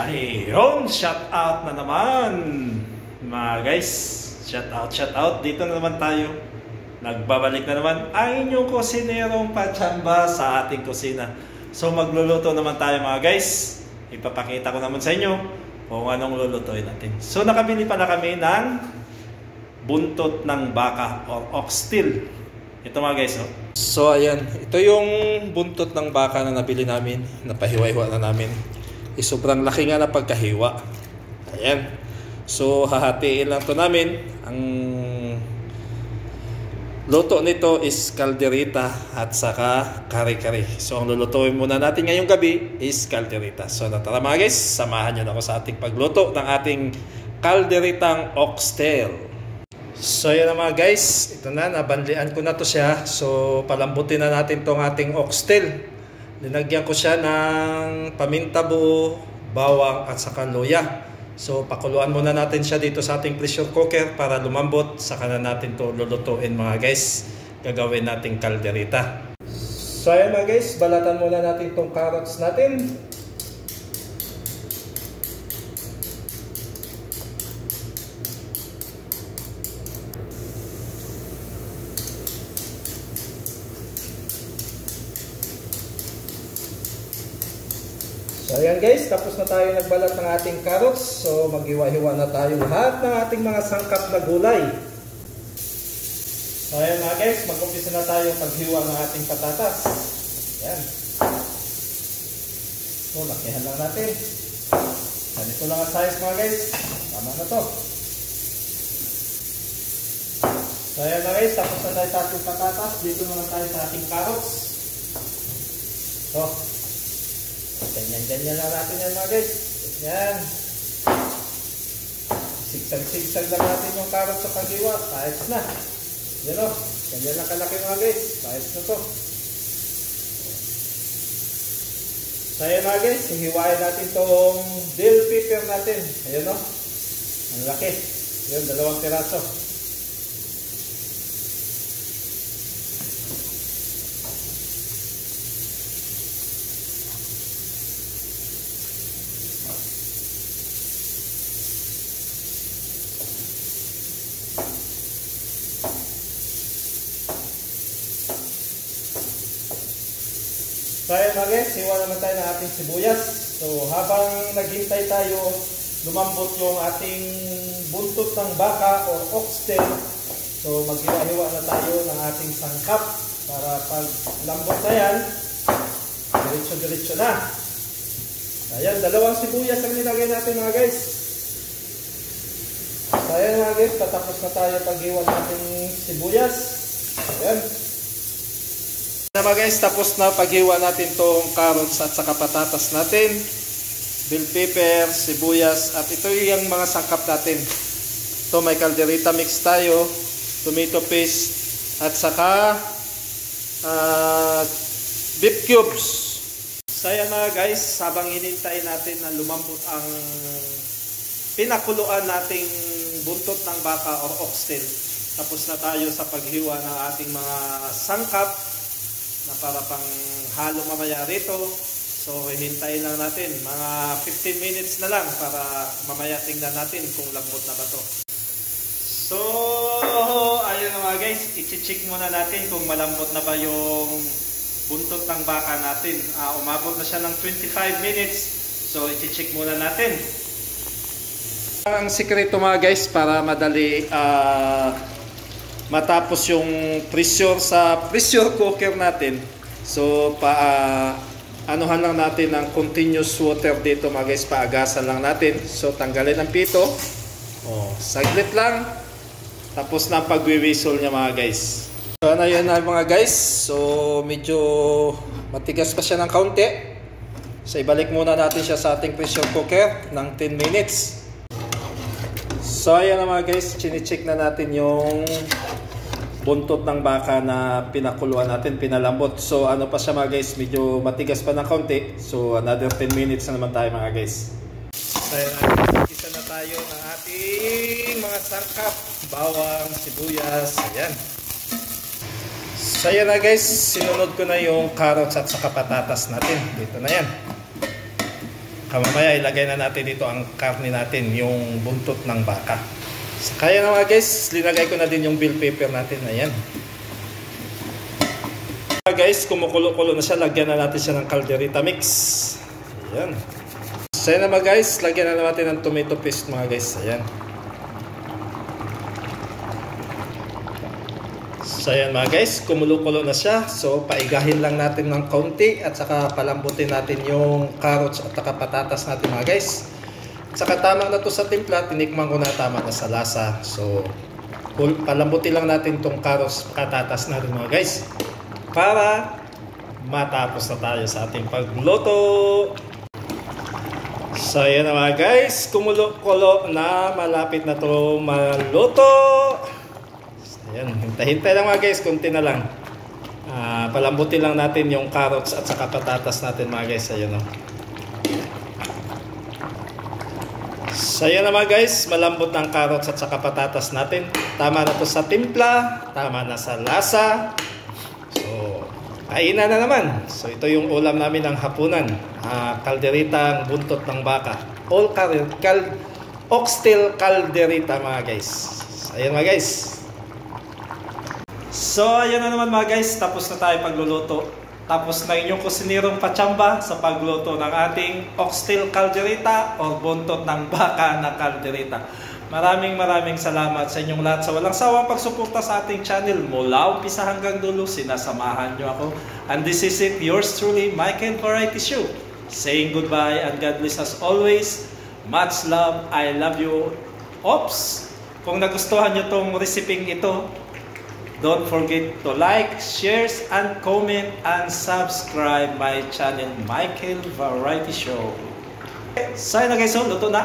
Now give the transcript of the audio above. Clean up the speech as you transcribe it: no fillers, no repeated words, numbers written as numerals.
Ayun, shout out na naman mga guys. Shout out. Dito na naman tayo. Nagbabalik na naman ang inyong kusinerong pachamba sa ating kusina. So magluluto naman tayo mga guys. Ipapakita ko naman sa inyo kung anong lulutuin natin. So nakabili pala kami ng buntot ng baka or oxtail. Ito mga guys, oh. So ayan, ito yung buntot ng baka na nabili namin. Napahiwa-hiwa na namin. Sobrang laki nga na pagkahiwa. Ayan. So hahatiin lang to namin. Ang luto nito is kalderita at saka kare-kare. So ang lulutuin muna natin ngayong gabi is kalderita. So tara mga guys, samahan nyo na ako sa ating pagluto ng ating kalderitang oxtail. So yan na mga guys, ito na, nabanlian ko na to siya. So palambutin na natin tong ating oxtail. Linagyan ko siya ng paminta buo, bawang at saka luya. So pakuluan muna natin siya dito sa ating pressure cooker para lumambot. Saka na natin to lulutuin mga guys. Gagawin nating kalderita. So ayan mga guys, balatan muna natin tong carrots natin. So ayan guys, tapos na tayo nagbalat ng ating carrots. So maghiwa-hiwa na tayo lahat ng ating mga sangkap na gulay. So ayan mga guys, mag-umpisa na tayo paghiwa ng ating patatas. Ayan. So lakihan lang natin. Ganito lang ang size mga guys. Tama na to. So ayan na guys, tapos na tayo sa ating patatas. Dito naman tayo sa ating carrots. So ganyan lang natin yan mga guys. Yan. Sigsag-sigsag lang natin yung carrot sa paghiwa. Kahit na. Yan o. Ganyan lang kalaki mga guys. Kahit na to. So yan mga guys. Hihiwain natin tong bell pepper natin. Ayan o. Ang laki. Yun, 2 piraso. So ayan mga guys, hiwa naman tayo ng ating sibuyas. So habang naghintay tayo, lumambot yung ating buntot ng baka o oxtail. So maghiwa-hiwa na tayo ng ating sangkap para pag lambot na yan, diretso-diretso na. Ayan, 2 sibuyas ang nilagay natin mga guys. So ayan mga guys, tatapos na tayo paghiwa ng ating sibuyas. Ayan. Na mga guys, tapos na paghiwa natin tong carrots at saka patatas natin, bell pepper, sibuyas, at ito yung mga sangkap natin. Ito may kalderita mix tayo, tomato paste, at saka beef cubes. So yan mga guys, habang hinintay natin na lumambot ang pinakuluan nating buntot ng baka or oxtail, tapos na tayo sa paghiwa ng ating mga sangkap na para pang halo mamaya rito. So hihintayin lang natin mga 15 minutes na lang para mamaya tingnan natin kung lambot na ba to. So ayun na mga guys, i-check muna natin kung malambot na ba yung buntot ng baka natin. Umabot na siya ng 25 minutes. So i-check muna natin. Ang sikreto mga guys para madali matapos yung pressure sa pressure cooker natin. So anuhan lang natin ng continuous water dito mga guys, paagasan lang natin. So tanggalin ang pito. Saglit lang. Tapos na ang pagwi-whistle niya mga guys. So ano yun na mga guys. So medyo matigas pa siya ng kaunti. So ibalik muna natin siya sa ating pressure cooker ng 10 minutes. So ayan na mga guys, chine-check na natin yung buntot ng baka na pinakuluan natin, pinalambot. So ano pa siya mga guys, medyo matigas pa ng kaunti. So another 10 minutes na naman tayo mga guys. So ayan, isa na tayo ng ating mga sangkap, bawang, sibuyas, ayan. So ayan na guys, sinunod ko na yung carrots at saka patatas natin. Dito na yan. Mamaya ilagay na natin dito ang karne natin, yung buntot ng baka. So, kaya na mga guys, linagay ko na din yung bell pepper natin. Ayan. Guys, kumukulo-kulo na siya. Lagyan na natin siya ng calderita mix. Ayan. So yan na mga guys, lagyan na natin ng tomato paste mga guys. Ayan. So ayan mga guys, kumulo-kulo na siya. So paigahin lang natin ng kaunti at saka palambutin natin yung carrots at saka patatas natin mga guys. At saka tama na to sa timpla, tinikman ko na tama na sa lasa. So palambutin lang natin tong carrots at patatas natin mga guys para matapos na tayo sa ating pagluto. So ayan na mga guys, kumulo-kulo na, malapit na to maluto. Ayan, hintay-hintay lang mga guys, konti na lang. Palambutin lang natin yung carrots at saka patatas natin mga guys. Ayan o. So ayan na mga guys, malambot ng carrots at saka patatas natin. Tama na to sa timpla, tama na sa lasa. So, kainan na naman. So ito yung ulam namin ng hapunan. Calderitang buntot ng baka. Oxtail calderita mga guys. So, ayan mga guys. So, ayan na naman mga guys, tapos na tayo pagluluto. Tapos na inyong kusinirong patsamba sa pagluto ng ating oxtail calderita o buntot ng baka na calderita. Maraming salamat sa inyong lahat sa walang sawang pagsuporta sa ating channel. Mula umpisa hanggang dulo, sinasamahan nyo ako. And this is it, yours truly, Michael Variety Show. Saying goodbye and God bless as always. Much love, I love you. Ops! Kung nagustuhan nyo tong reseping ito, don't forget to like, share, and comment, and subscribe my channel, Michael Variety Show. So, yun na guys, luto na.